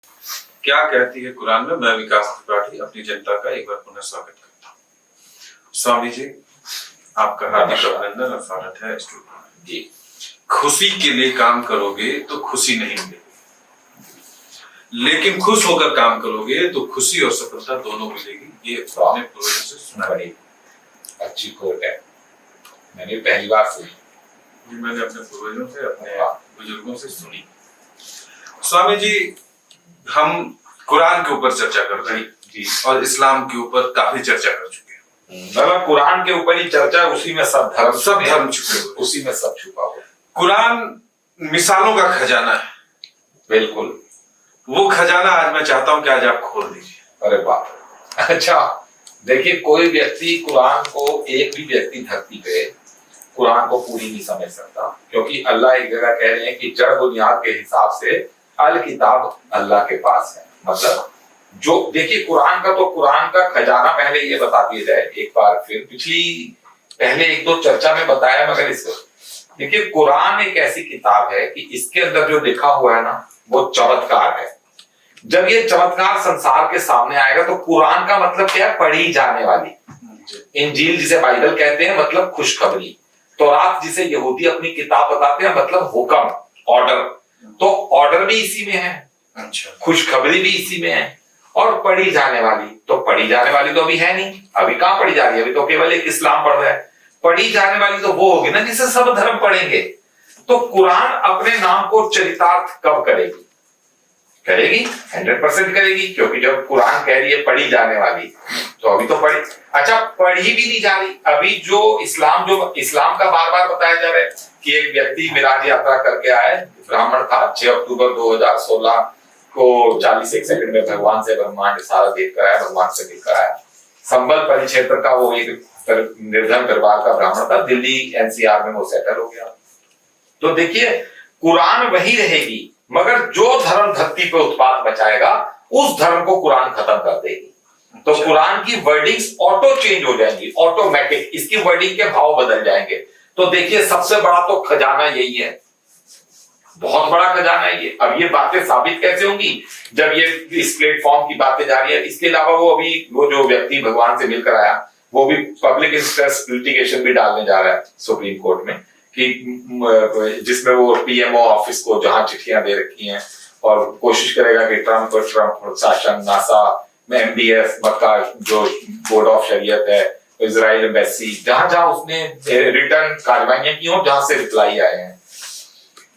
क्या कहती है कुरान में? मैं विकास त्रिपाठी अपनी जनता का एक बार पुनः स्वागत करता हूँ। स्वामी जी, आपका हार्दिक अभिनंदन और स्वागत है स्टूडियो में जी। खुशी के लिए काम करोगे तो खुशी नहीं मिलेगी, लेकिन खुश होकर काम करोगे तो खुशी और सफलता दोनों मिलेगी। ये आपने पूर्वजों से सुना है। अच्छी कोट है, मैंने पहली बार सुनी। मैंने अपने पूर्वजों से, अपने बुजुर्गों से सुनी। स्वामी जी, हम कुरान के ऊपर चर्चा कर रहे हैं जी, और इस्लाम के ऊपर काफी चर्चा कर चुके हैं। मतलब कुरान के ऊपर ही चर्चा, उसी में सब धर्म छुपे हुए, उसी में सब छुपा हुआ। कुरान मिसालों का खजाना है। बिल्कुल, वो खजाना आज मैं चाहता हूं कि आज आप खोल दीजिए। अरे बाप। अच्छा, देखिए, कोई व्यक्ति कुरान को, एक भी व्यक्ति धरती पे कुरान को पूरी नहीं समझ सकता, क्योंकि अल्लाह एक जगह कह रहे हैं कि जड़ बुनियाद के हिसाब से अल किताब अल्लाह के पास है। मतलब जो देखिए, कुरान का खजाना, पहले ये बता दिया जाए एक बार, फिर पहले एक दो चर्चा में बताया, मगर इसको देखिए, कुरान एक ऐसी किताब है कि इसके अंदर जो लिखा हुआ है ना, वो चमत्कार है। जब ये चमत्कार संसार के सामने आएगा तो कुरान का मतलब क्या है? पढ़ी जाने वाली। इंजील जिसे बाइबल कहते हैं मतलब खुशखबरी। तौरात जिसे यहूदी अपनी किताब बताते हैं मतलब हुक्म, ऑर्डर। तो ऑर्डर भी इसी में है, अच्छा, खुशखबरी भी इसी में है, और पढ़ी जाने वाली। तो पढ़ी जाने वाली तो अभी है नहीं, अभी कहां पढ़ी जा रही है? अभी तो केवल एक इस्लाम पढ़ रहा है। पढ़ी जाने वाली तो वो होगी ना जिसे सब धर्म पढ़ेंगे। तो कुरान अपने नाम को चरितार्थ कब करेगी? 100% करेगी, क्योंकि जब कुरान कह रही है पढ़ी जाने वाली, तो अभी तो पढ़ी, अच्छा, पढ़ी भी नहीं जा रही। अभी जो इस्लाम का बार बार बताया जा रहा है कि एक व्यक्ति मिराज यात्रा करके आया, ब्राह्मण था, 6 अक्टूबर 2016 को 41 सेकंड में भगवान से ब्रह्मांड सारा देख कर आया, भगवान से मिलकर आया। संबल परिक्षेत्र का वो एक निर्धन परिवार का ब्राह्मण था, दिल्ली एनसीआर में वो सेटल हो गया। तो देखिए, कुरान वही रहेगी, मगर जो धर्म धरती पे उत्पात बचाएगा उस धर्म को कुरान खत्म कर देगी। तो कुरान की वर्डिंग्स ऑटो चेंज हो जाएंगी, ऑटोमेटिक, इसकी वर्डिंग के भाव बदल जाएंगे। तो देखिए, सबसे बड़ा तो खजाना यही है, बहुत बड़ा खजाना है ये। अब ये बातें साबित कैसे होंगी जब ये इस प्लेटफॉर्म की बातें जा रही है? इसके अलावा वो जो व्यक्ति भगवान से मिलकर आया, वो भी पब्लिक इंटरेस्ट लिटिगेशन भी डालने जा रहा है सुप्रीम कोर्ट में, कि जिसमें वो पीएमओ ऑफिस को जहां चिट्ठियां दे रखी हैं, और कोशिश करेगा कि ट्रम्प शासन, नासा में, एमबीएस मक्का जो बोर्ड ऑफ शरीयत है, इजराइल एम्बेसी, जहां जहां उसने रिटर्न कार्रवाइयां की हो, जहां से रिप्लाई आए हैं,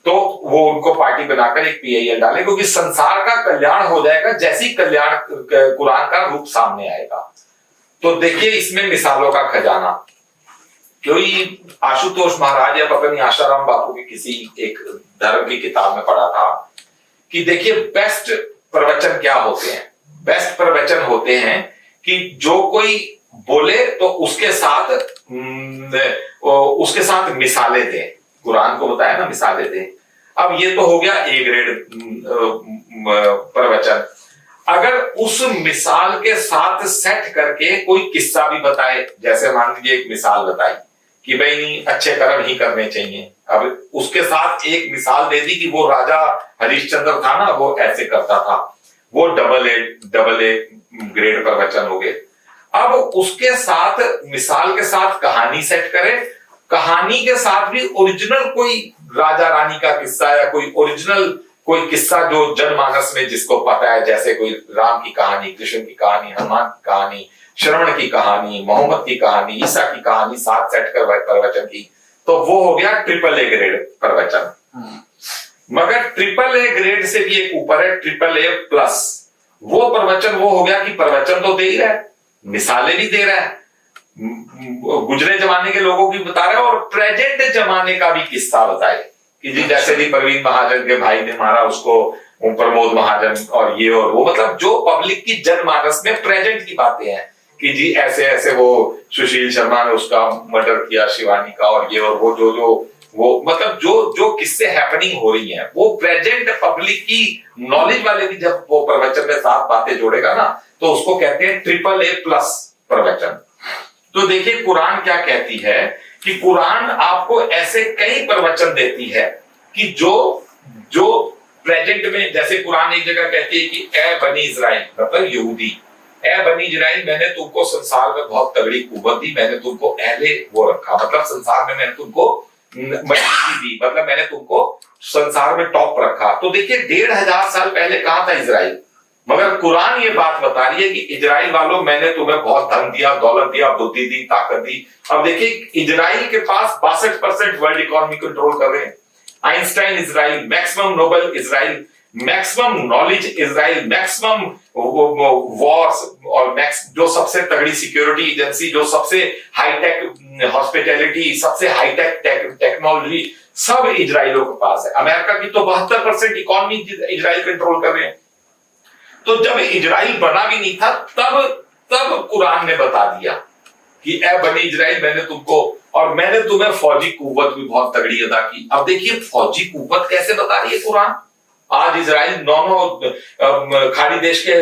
तो वो उनको पार्टी बनाकर एक पीआईएल डाले, क्योंकि संसार का कल्याण हो जाएगा जैसी कल्याण कुरान का रूप सामने आएगा। तो देखिए, इसमें मिसालों का खजाना, क्योंकि आशुतोष महाराज या पता नहीं आशाराम बापू की किसी एक धर्म की किताब में पढ़ा था कि देखिए, बेस्ट प्रवचन क्या होते हैं? बेस्ट प्रवचन होते हैं कि जो कोई बोले तो उसके साथ मिसालें दे। कुरान को बताया ना, मिसालें दे। अब ये तो हो गया ए ग्रेड प्रवचन। अगर उस मिसाल के साथ सेट करके कोई किस्सा भी बताए, जैसे मान लीजिए एक मिसाल बताई कि भाई अच्छे कर्म ही करने चाहिए, अब उसके साथ एक मिसाल दे दी कि वो राजा हरिश्चंद्र था ना, वो ऐसे करता था, वो डबल ए ग्रेड प्रवचन हो गए। अब उसके साथ, मिसाल के साथ कहानी सेट करे, कहानी के साथ भी ओरिजिनल कोई राजा रानी का किस्सा या कोई ओरिजिनल कोई किस्सा जो जनमानस में जिसको पता है, जैसे कोई राम की कहानी, कृष्ण की कहानी, हनुमान की कहानी, श्रवण की कहानी, मोहम्मद की कहानी, ईसा की कहानी, साथ सेट कर प्रवचन की, तो वो हो गया ट्रिपल ए ग्रेड प्रवचन। मगर ट्रिपल ए ग्रेड से भी एक ऊपर है, ट्रिपल ए प्लस। वो प्रवचन वो हो गया कि प्रवचन तो दे ही रहा है, मिसालें भी दे रहा है, गुजरे जमाने के लोगों की बता रहा है, और प्रेजेंट जमाने का भी किस्सा बताए कि जी जैसे जी परवीन महाजन के भाई ने मारा उसको, प्रमोद महाजन, और ये और वो, मतलब जो पब्लिक की जनमानस में प्रेजेंट की बातें हैं कि जी ऐसे ऐसे वो सुशील शर्मा ने उसका मर्डर किया, शिवानी का, और ये और वो, वो मतलब जो किससे हैपनिंग हो रही है, वो प्रेजेंट पब्लिक की नॉलेज वाले भी जब वो प्रवचन में साथ बातें जोड़ेगा ना, तो उसको कहते हैं ट्रिपल ए प्लस प्रवचन। तो देखिए, कुरान क्या कहती है कि कुरान आपको ऐसे कई प्रवचन देती है कि जो प्रेजेंट में जैसे कुरान एक जगह कहती है कि ए बनी इजराइल, मतलब यहूदी, ए बनी इजराइल मैंने तुमको संसार में बहुत तगड़ी कुव्वत दी, मैंने तुमको अहले वो रखा, मतलब संसार में मैंने तुमको मजबूती दी, मतलब मैंने तुमको संसार में टॉप रखा। तो देखिए 1500 साल पहले कहाँ था इजराइल, मगर कुरान ये बात बता रही है कि इजराइल वालों मैंने तुम्हें बहुत धन दिया, दौलत दिया, बुद्धि दी, ताकत दी। अब देखिए इजराइल के पास 62% वर्ल्ड इकोनॉमी कंट्रोल कर रहे हैं। Einstein Israel, maximum Nobel Israel, maximum knowledge Israel, maximum Wars और जो सबसे तगड़ी सिक्योरिटी एजेंसी, जो सबसे हाईटेक हॉस्पिटैलिटी, सबसे हाईटेक टेक्नोलॉजी सब इजराइलों के पास है। अमेरिका की तो 72% इकोनॉमी इजराइल कंट्रोल कर रहे हैं। तो जब इजराइल बना भी नहीं था तब कुरान ने बता दिया कि ए बनी इजराइल मैंने तुमको, और मैंने तुम्हें फौजी कुव्वत भी बहुत तगड़ी अदा की। अब देखिए फौजी कुव्वत कैसे बता रही है कुरान। आज इजराइल 9 खाड़ी देश के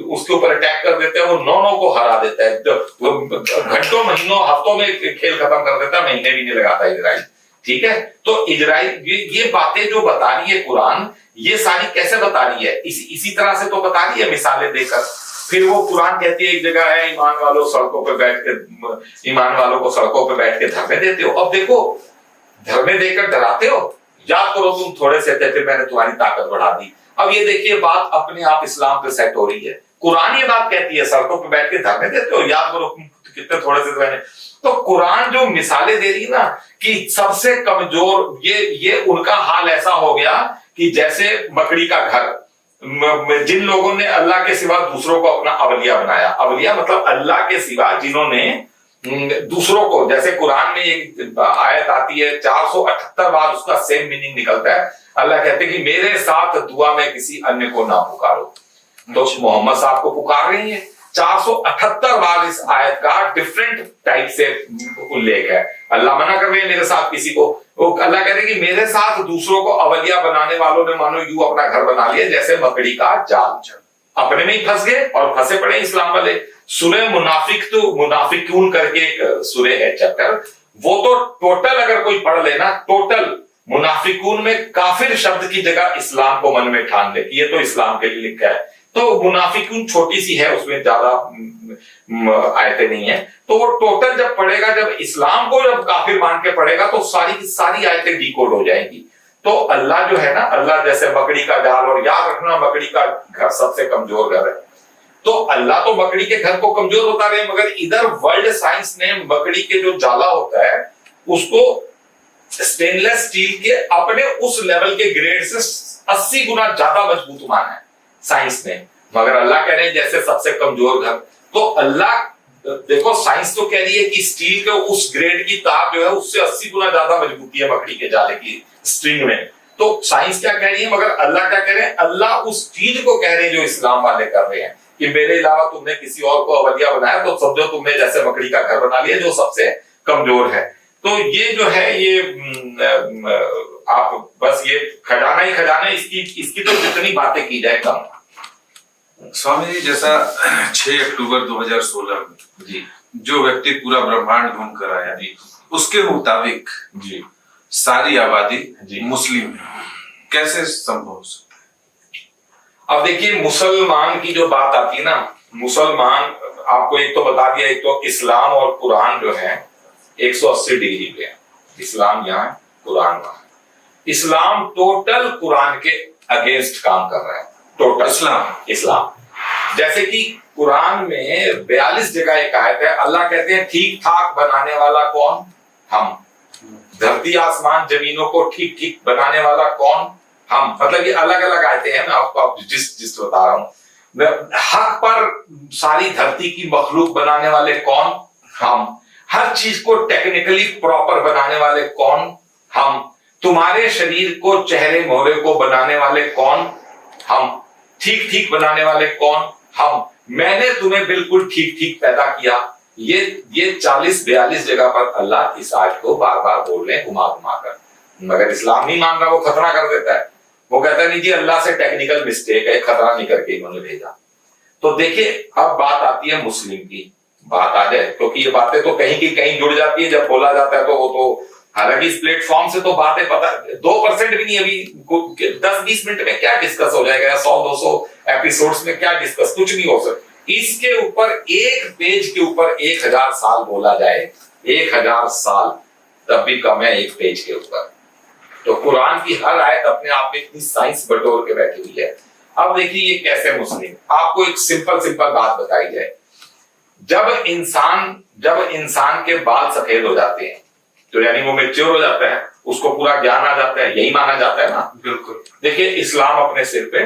उसके ऊपर अटैक कर देते हैं, वो 9 को हरा देता है, घंटों महीनों हफ्तों में खेल खत्म कर देता है, महीने भी नहीं लगाता इजराइल। ठीक है, तो इजराइल ये बातें जो बता रही है कुरान, ये सारी कैसे बता रही है, इसी तरह से तो बता रही है मिसालें देकर। फिर वो कुरान कहती है एक जगह है ईमान वालों को सड़कों पे बैठ के धरने देते हो। अब देखो धरने देकर डराते हो, याद करो तुम थोड़े से थे फिर मैंने तुम्हारी ताकत बढ़ा दी। अब ये देखिए बात अपने आप इस्लाम पे सेट हो रही है। कुरान ये बात कहती है सड़कों पे बैठ के धरने देते हो, याद करो कितने थोड़े से मैंने। तो कुरान जो मिसालें दे रही ना कि सबसे कमजोर ये उनका हाल ऐसा हो गया कि जैसे मकड़ी का घर, जिन लोगों ने अल्लाह के सिवा दूसरों को अपना अवलिया बनाया। अवलिया मतलब अल्लाह के सिवा जिन्होंने दूसरों को, जैसे कुरान में एक आयत आती है 478 बार उसका सेम मीनिंग निकलता है। अल्लाह कहते हैं कि मेरे साथ दुआ में किसी अन्य को ना पुकारो। तो मोहम्मद साहब को पुकार रही है। 478 बार इस आयत का डिफरेंट टाइप से उल्लेख है। अल्लाह मना कर रहे हैं मेरे साथ किसी को, अल्लाह कहते हैं कि मेरे साथ दूसरों को अवलिया बनाने वालों ने मानो यूं अपना घर बना लिया जैसे मकड़ी का जाल, अपने में ही फंस गए और फंसे पड़े इस्लाम वाले। सूरह मुनाफिकून करके एक सूरह है चैप्टर, वो तो टोटल अगर कोई पढ़ लेना, टोटल मुनाफिकून में काफिर शब्द की जगह इस्लाम को मन में ठान ले, ये तो इस्लाम के लिए लिखा है। तो मुनाफिकून छोटी सी है, उसमें ज्यादा आयतें नहीं है। तो वो टोटल जब पढ़ेगा, जब इस्लाम को जब काफिर मान के पढ़ेगा तो सारी की सारी आयतें डिकोड हो जाएंगी। तो अल्लाह जो है ना, अल्लाह जैसे मकड़ी का जाल, और याद रखना मकड़ी का घर सबसे कमजोर घर है। तो अल्लाह तो मकड़ी के घर को कमजोर बता रहे हैं, मगर इधर वर्ल्ड साइंस ने मकड़ी के जो जाला होता है उसको स्टेनलेस स्टील के अपने उस लेवल के ग्रेड से 80 गुना ज्यादा मजबूत माना है साइंस ने। मगर अल्लाह कह रहे हैं जैसे सबसे कमजोर घर। तो अल्लाह देखो साइंस तो कह रही है कि स्टील के उस ग्रेड की तार जो है उससे 80 गुना ज्यादा मजबूती है मकड़ी के जाले की स्ट्रिंग में। तो साइंस क्या कह रही है, मगर अल्लाह क्या कह रहे हैं, अल्लाह उस चीज को कह रहे हैं जो इस्लाम वाले कर रहे हैं कि मेरे अलावा तुमने किसी और को अवलिया बनाया तो समझो तुमने जैसे मकड़ी का घर बना लिया जो सबसे कमजोर है। तो ये जो है ये आप बस ये खजाना ही खजाना, इसकी तो जितनी बातें की जाए कम। स्वामी जी जैसा 6 अक्टूबर 2016 में जी जो व्यक्ति पूरा ब्रह्मांड घूम कर आया जी उसके मुताबिक जी सारी आबादी जी मुस्लिम है, कैसे संभव हो सकता है? अब देखिए मुसलमान की जो बात आती है ना, मुसलमान आपको एक तो बता दिया, एक तो इस्लाम और कुरान जो है 180 डिग्री पे है। इस्लाम यहाँ है, कुरान वहां है। इस्लाम टोटल कुरान के अगेंस्ट काम कर रहा है, टोटल इस्लाम। जैसे कि कुरान में 42 जगह एक आयत है, अल्लाह कहते हैं ठीक ठाक बनाने वाला कौन, हम। धरती आसमान जमीनों को ठीक ठीक बनाने वाला कौन, हम। मतलब ये अलग अलग आयतें हैं, मैं आपको जिस बता रहा हूं। हक पर सारी धरती की मखलूक बनाने वाले कौन, हम। हर चीज को टेक्निकली प्रॉपर बनाने वाले कौन, हम। तुम्हारे शरीर को चेहरे मोहरे को बनाने वाले कौन, हम। ठीक ठीक बनाने वाले कौन, हम। मैंने तुम्हें बिल्कुल ठीक ठीक पैदा किया। ये 40-42 जगह पर अल्लाह इस आयत को बार बार बोल रहे हैं घुमा घुमा कर, मगर इस्लाम नहीं मान रहा, वो खतरा कर देता है। वो कहता है नहीं जी अल्लाह से टेक्निकल मिस्टेक है, खतरा नहीं करके इन्होंने भेजा। तो देखिए अब बात आती है मुस्लिम की, बात आ जाए क्योंकि ये बातें तो कहीं की कहीं जुड़ जाती है, जब बोला जाता है तो वो तो हालांकि इस प्लेटफॉर्म से तो बातें पता 2% भी नहीं, अभी 10-20 मिनट में क्या डिस्कस हो जाएगा, 100-200 एपिसोड्स में क्या डिस्कस, कुछ नहीं हो सकता। इसके ऊपर एक पेज के ऊपर 1000 साल बोला जाए, 1000 साल तब भी कम है एक पेज के ऊपर। तो कुरान की हर आयत अपने आप में इतनी साइंस बटोर के बैठी हुई है। अब देखिए ये कैसे मुस्लिम, आपको एक सिंपल बात बताई जाए। जब इंसान के बाल सफेद हो जाते हैं तो यानी वो मैच्योर हो जाता है, उसको पूरा ज्ञान आ जाता है, यही माना जाता है ना। बिल्कुल। देखिए इस्लाम अपने सिर पे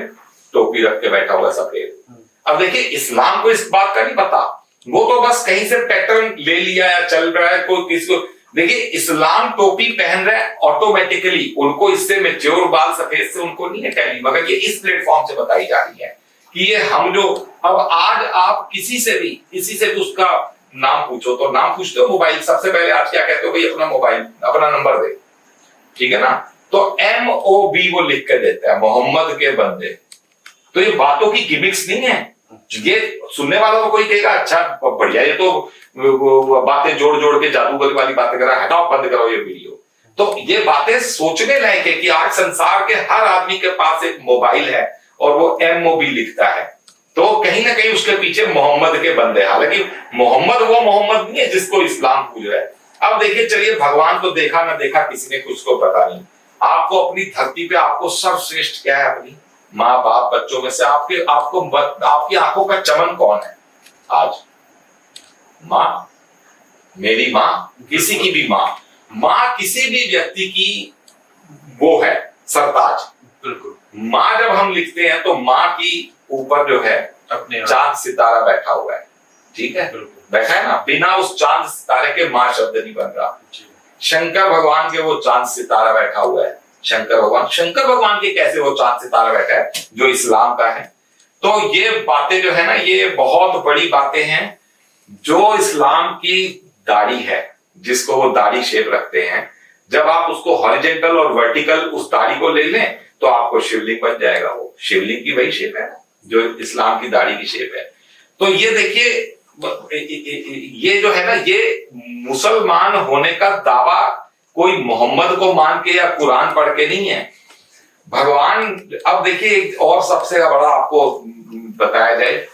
टोपी रख के बैठा हुआ सफेद। अब देखिए इस्लाम को इस बात का नहीं पता, वो तो बस कहीं से पैटर्न ले लिया या चल रहा है कोई किसी को। देखिए इस्लाम टोपी पहन रहा है ऑटोमेटिकली, उनको इससे मैच्योर बाल सफेद से उनको नहीं है टैली, मगर ये इस प्लेटफॉर्म से बताई जा रही है कि ये हम जो, अब आज आप किसी से भी उसका नाम पूछो तो नाम पूछते हो मोबाइल, सबसे पहले आप क्या कहते हो, भाई अपना मोबाइल, अपना नंबर दे, ठीक है ना। तो MOB वो लिख के देता है, मोहम्मद के बंदे। तो ये बातों की गिमिक्स नहीं है, ये सुनने वालों को कोई कहेगा अच्छा बढ़िया, ये तो बातें जोड़ जोड़ के जादूगर वाली बातें कर रहा है, हटाओ बंद करो ये वीडियो। तो ये बातें सोचने लायक है कि आज संसार के हर आदमी के पास एक मोबाइल है और वो MOB लिखता है, तो कहीं ना कहीं उसके पीछे मोहम्मद के बंदे। हालांकि मोहम्मद वो मोहम्मद नहीं है जिसको इस्लाम पूज रहा है। अब देखिए चलिए, भगवान को देखा ना देखा किसी ने कुछ को पता नहीं, आपको अपनी धरती पे आपको सर्वश्रेष्ठ क्या है, अपनी माँ बाप बच्चों में से आपकी आंखों का चमन कौन है आज? माँ, मेरी माँ, किसी की भी माँ किसी भी व्यक्ति की वो है सरताज। बिल्कुल। माँ जब हम लिखते हैं तो माँ की ऊपर जो है अपने चांद सितारा बैठा हुआ है, ठीक है, बैठा है ना, बिना उस चांद सितारे के माँ शब्द नहीं बन रहा। शंकर भगवान के वो चांद सितारा बैठा हुआ है, शंकर भगवान के कैसे वो चांद सितारा बैठा है जो इस्लाम का है। तो ये बातें जो है ना, ये बहुत बड़ी बातें हैं। जो इस्लाम की दाढ़ी है, जिसको वो दाढ़ी शेप रखते हैं, जब आप उसको हॉरिजेंटल और वर्टिकल उस दाढ़ी को ले लें तो आपको शिवलिंग बन जाएगा। वो शिवलिंग की वही शेप है जो इस्लाम की दाढ़ी की शेप है। तो ये देखिए, ये जो है ना, ये मुसलमान होने का दावा कोई मोहम्मद को मान के या कुरान पढ़ के नहीं है। भगवान, अब देखिए एक और सबसे बड़ा आपको बताया जाए,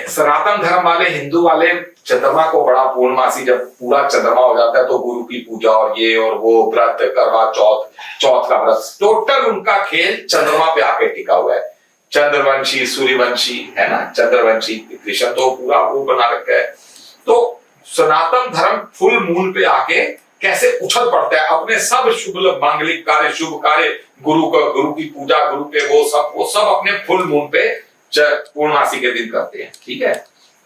सनातन धर्म वाले, हिंदू वाले चंद्रमा को बड़ा पूर्णमासी, जब पूरा चंद्रमा हो जाता है तो गुरु की पूजा और ये और वो व्रत, करवा चौथ का व्रत, टोटल उनका खेल चंद्रमा पे आके टिका हुआ है। चंद्रवंशी, सूर्यवंशी है ना, चंद्रवंशी कृष्ण तो पूरा वो बना रखा है। तो सनातन धर्म फुल मून पे आके कैसे उछल पड़ता है, अपने सब शुभ मांगलिक कार्य, शुभ कार्य, गुरु की पूजा, गुरु पे वो सब अपने फुल मून पे पूर्णमासी के दिन करते हैं, ठीक है।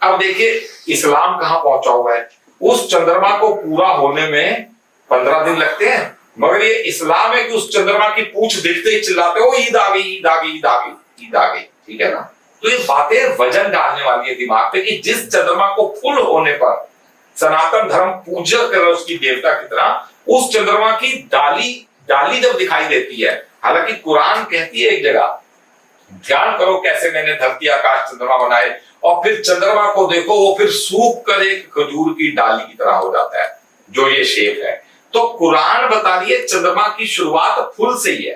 अब देखिए इस्लाम कहां पहुंचा हुआ है, उस चंद्रमा को पूरा होने में 15 दिन लगते हैं, मगर ये इस्लाम है कि उस चंद्रमा की पूंछ देखते ही चिल्लाते हो ईद आ गई, ईद आ गई, ईद आ गई, ईद आ गई, ठीक है ना। तो ये बातें वजन डालने वाली है दिमाग पे कि जिस चंद्रमा को फुल होने पर सनातन धर्म पूजा कर रहा है उसकी देवता की तरह, उस चंद्रमा की डाली जब दिखाई देती है, हालांकि कुरान कहती है एक जगह, ध्यान करो कैसे मैंने धरती आकाश चंद्रमा बनाए, और फिर चंद्रमा को देखो वो फिर सूख कर एक खजूर की डाली की तरह हो जाता है, जो ये शेप है। तो कुरान बता रही है चंद्रमा की शुरुआत फुल से ही है।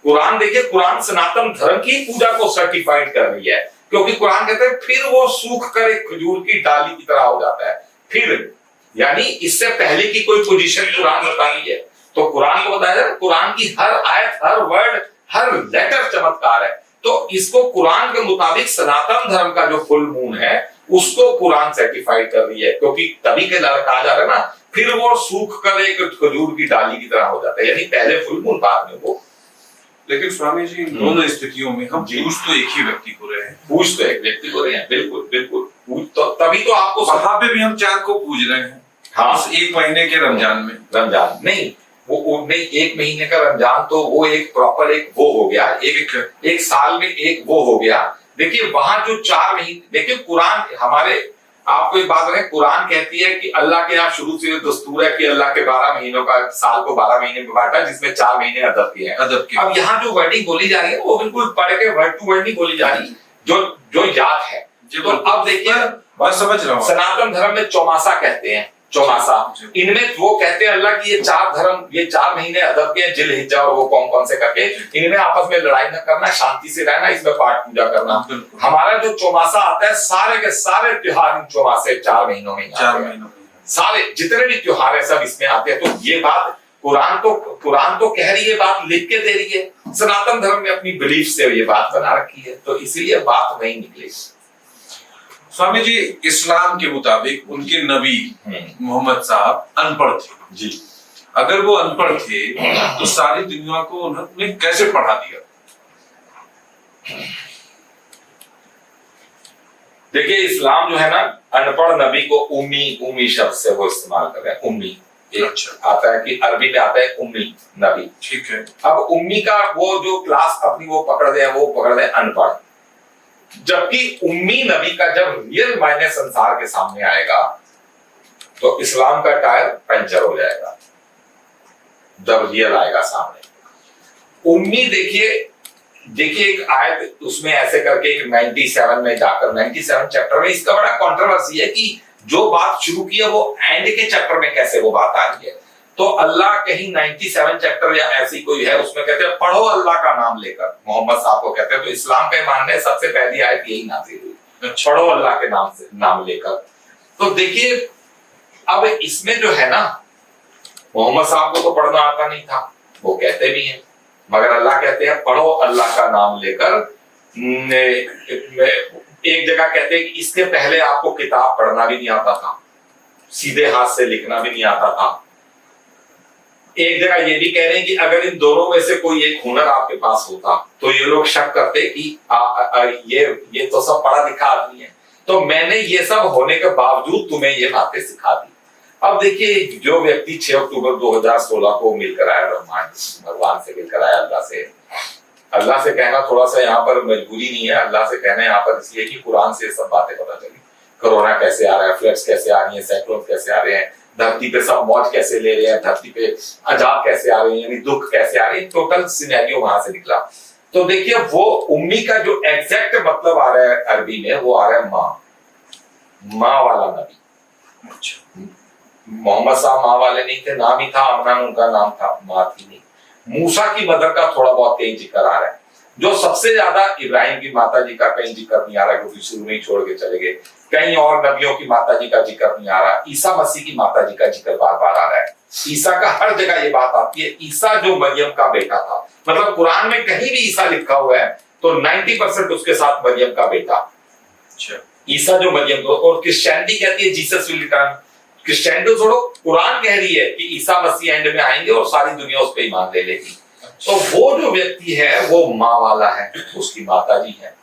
कुरान देखिए, कुरान सनातन धर्म की पूजा को सर्टिफाइड कर रही है, क्योंकि कुरान कहते हैं फिर वो सूख कर एक खजूर की डाली की तरह हो जाता है। फिर यानी इससे पहले की कोई पोजीशन कुरान बता रही है। तो कुरान को बताया जाए, कुरान की हर आयत, हर वर्ड, हर लेटर चमत्कार है। तो इसको कुरान के मुताबिक सनातन धर्म का जो फुल मून है उसको कुरान सर्टिफाइड कर रही है, क्योंकि तभी के कहा जा रहा है ना, फिर वो सूख कर एक खजूर की डाली की तरह हो जाता है, यानी पहले फुल मून बाद में वो। लेकिन स्वामी जी, दोनों स्थितियों में हम पूछ तो एक ही व्यक्ति को रहे हैं, पूछ तो एक व्यक्ति को रहे हैं, बिल्कुल बिल्कुल पूछ तो, तभी तो आपको वहां पे भी हम चांद को पूज रहे हैं। हाँ, उस एक महीने के रमजान में, रमजान नहीं, वो नहीं, एक महीने का रमजान तो वो एक प्रॉपर एक वो हो गया, एक साल में एक वो हो गया। देखिए वहां जो 4 महीने, देखिए कुरान हमारे, आपको एक बात है, कुरान कहती है कि अल्लाह के यहाँ शुरू से दस्तूर है कि अल्लाह के 12 महीनों का, साल को 12 महीने में बांटा, जिसमें 4 महीने अदब के हैं। अब यहाँ जो वर्डिंग बोली जा रही है वो बिल्कुल पढ़ के वर्ड टू वर्ड नहीं बोली जा रही, जो याद है। तो अब देखिए, बात समझ रहा हूँ, सनातन धर्म में चौमासा कहते हैं, चौमासा, इनमें वो कहते हैं अल्लाह की ये 4 धर्म, ये 4 महीने अदब के, जिल हिज्जा और वो कौन कौन से करके, इनमें आपस में लड़ाई न करना, शांति से रहना, इसमें पाठ पूजा करना। हमारा जो चौमासा आता है, सारे के सारे त्योहार इन चौमासे 4 महीनों में आते हैं, सारे जितने भी त्योहार है सब इसमें आते हैं। तो ये बात कुरान तो कह रही है, बात लिख के दे रही है, सनातन धर्म में अपनी बिलीफ से ये बात बना रखी है, तो इसीलिए बात वही निकलेगी। स्वामी जी, इस्लाम के मुताबिक उनके नबी मोहम्मद साहब अनपढ़ थे जी। अगर वो अनपढ़ थे तो सारी दुनिया को उन्होंने कैसे पढ़ा दिया? देखिए, इस्लाम जो है ना, अनपढ़ नबी को उम्मी शब्द से वो इस्तेमाल कर रहे हैं। उम्मी अच्छा। आता है कि अरबी में आता है उम्मी नबी, ठीक है। अब उम्मी का वो जो क्लास अपनी वो पकड़ दे अनपढ़, जबकि उम्मी नबी का जब रियल मायने संसार के सामने आएगा तो इस्लाम का टायर पंचर हो जाएगा, जब रियल आएगा सामने। उम्मी देखिए एक आयत उसमें ऐसे करके एक 97 में जाकर 97 चैप्टर में इसका बड़ा कंट्रोवर्सी है कि जो बात शुरू की है वो एंड के चैप्टर में कैसे वो बात आ रही है। तो अल्लाह कहीं 97 चैप्टर या ऐसी कोई है उसमें कहते हैं पढ़ो अल्लाह का नाम लेकर, मोहम्मद साहब को कहते हैं। तो इस्लाम के मानने सबसे पहली आयत यही नाज़िल हुई, पढ़ो अल्लाह के नाम लेकर। तो देखिए, अब इसमें जो है ना, मोहम्मद साहब को तो पढ़ना आता नहीं था, वो कहते भी हैं, मगर अल्लाह कहते हैं पढ़ो अल्लाह का नाम लेकर। एक जगह कहते हैं कि इसके पहले आपको किताब पढ़ना भी नहीं आता था, सीधे हाथ से लिखना भी नहीं आता था। एक जगह ये भी कह रहे हैं कि अगर इन दोनों में से कोई एक हुनर आपके पास होता तो ये लोग शक करते कि ये तो सब पढ़ा लिखा आदमी है, तो मैंने ये सब होने के बावजूद तुम्हें ये बातें सिखा दी। अब देखिए, जो व्यक्ति 6 अक्टूबर 2016 को मिलकर आया भगवान से मिलकर आया, अल्लाह से कहना थोड़ा सा यहाँ पर मजबूरी नहीं है, अल्लाह से कहना यहाँ पर इसलिए कि कुरान से सब बातें पता चली, कोरोना कैसे आ रहा है, फ्लड्स कैसे आ रही है, साइक्लोन कैसे आ रहे हैं, धरती पे सब मौज कैसे ले रहे हैं, धरती पे अजाब कैसे आ रहे हैं, यानी दुख कैसे आ रहे हैं, टोटल सिनेरियो वहां से निकला। तो देखिए, वो उम्मी का जो एग्जैक्ट मतलब आ रहा है अरबी में, वो आ रहा है माँ वाला नबी। मोहम्मद साहब माँ वाले नहीं थे, नाम ही था अमना, उनका नाम था, माँ थी नहीं। मूसा की मदर का थोड़ा बहुत कहीं जिक्र आ रहा है, जो सबसे ज्यादा इब्राहिम की माता जी का कहीं जिक्र नहीं आ रहा है, क्योंकि शुरू में ही छोड़ के चले गए। कहीं और नबियों की माता जी का जिक्र नहीं आ रहा। ईसा मसीह की माता जी का जिक्र बार बार आ रहा है। ईसा का हर जगह ये बात आती है, ईसा जो मरियम का बेटा था, मतलब कुरान में कहीं भी ईसा लिखा हुआ है तो 90% उसके साथ मरियम का बेटा। ईसा जो मरियम को, और क्रिश्चियनिटी कहती है जीसस विल रिटर्न। क्रिश्चियनिटी छोड़ो, कुरान कह रही है कि ईसा मसीह एंड में आएंगे और सारी दुनिया उस पर ईमान ले लेगी। तो वो जो व्यक्ति है वो माँ वाला है, उसकी माता जी है।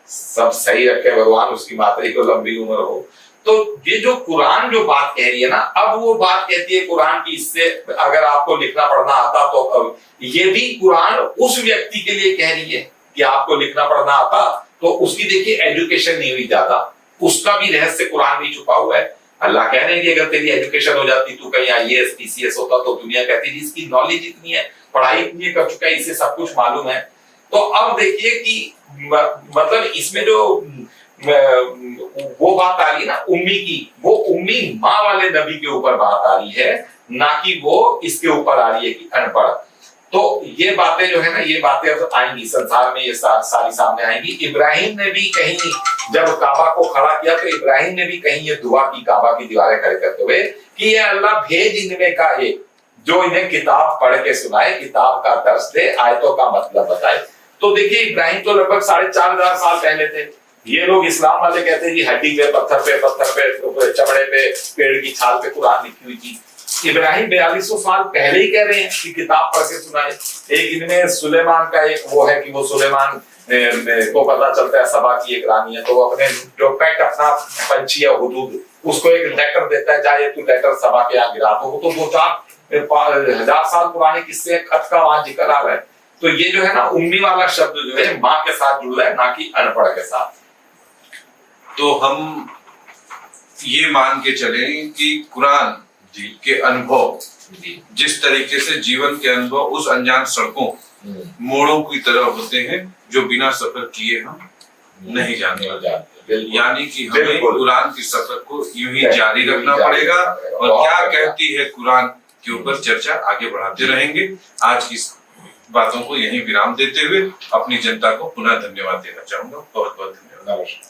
सब सही रखे भगवान, उसकी माता जी को लंबी उम्र हो। तो ये जो कुरान जो बात कह रही है ना, अब वो बात कहती है कुरान की, इससे अगर आपको लिखना पढ़ना आता तो अब ये भी कुरान उस व्यक्ति के लिए कह रही है कि आपको लिखना पढ़ना आता, तो उसकी देखिए एजुकेशन नहीं हुई ज्यादा, उसका भी रहस्य कुरान में छुपा हुआ है। अल्लाह कह रहे हैं कि अगर तेरी एजुकेशन हो जाती, तू कहीं IAS PCS होता, तो दुनिया कहती है इसकी नॉलेज इतनी है, पढ़ाई इतनी कर चुका है, इसे सब कुछ मालूम है। तो अब देखिए कि मतलब इसमें जो वो बात आ रही है ना उम्मी की, वो उम्मी माँ वाले नबी के ऊपर बात आ रही है, ना कि वो इसके ऊपर आ रही है कि अनपढ़। तो ये बातें जो है ना, ये बातें आएंगी संसार में, ये सारी सामने आएंगी। इब्राहिम ने भी कहीं जब काबा को खड़ा किया तो इब्राहिम ने भी कहीं ये दुआ की काबा की दीवारें खड़े करते हुए कि ये अल्लाह भेज इनमें का एक जो इन्हें किताब पढ़ के सुनाए, किताब का दर्श दे, आयतों का मतलब बताए। तो देखिए, इब्राहिम तो लगभग 4500 साल पहले थे। ये लोग इस्लाम वाले कहते हैं कि हड्डी पे, पत्थर पे, चमड़े पे, पेड़ की छाल पे कुरान लिखी हुई थी। इब्राहिम 4200 साल पहले ही कह रहे हैं कि किताब पढ़ के सुनाए। एक इनमें सुलेमान का एक वो है कि वो सुलेमान को पता चलता है सबा की एक रानी है, तो वो अपने जो पेट अपना पंछी है हुदूद, उसको एक लेटर देता है, जाए तू लेटर सबा के यहाँ गिरा। तो वो तो 2000 साल पुराने किस्से खत का वहां जिक्र आ रहा है। तो ये जो है ना उम्मी वाला शब्द जो है माँ के साथ जुड़ रहा है, ना कि अनपढ़ के साथ। तो हम ये मान के चलें कि कुरान जी के अनुभव जिस तरीके से जीवन के अनुभव उस अनजान सड़कों मोड़ों की तरह होते हैं जो बिना सफर किए हम नहीं जानते। बिल्कुल। यानी कि हमें बिल्कुल। कुरान की सफर को यूं ही जारी रखना पड़ेगा और क्या कहती है कुरान के ऊपर चर्चा आगे बढ़ाते रहेंगे। आज की बातों को यहीं विराम देते हुए अपनी जनता को पुनः धन्यवाद देना चाहूंगा। बहुत बहुत धन्यवाद। नमस्कार।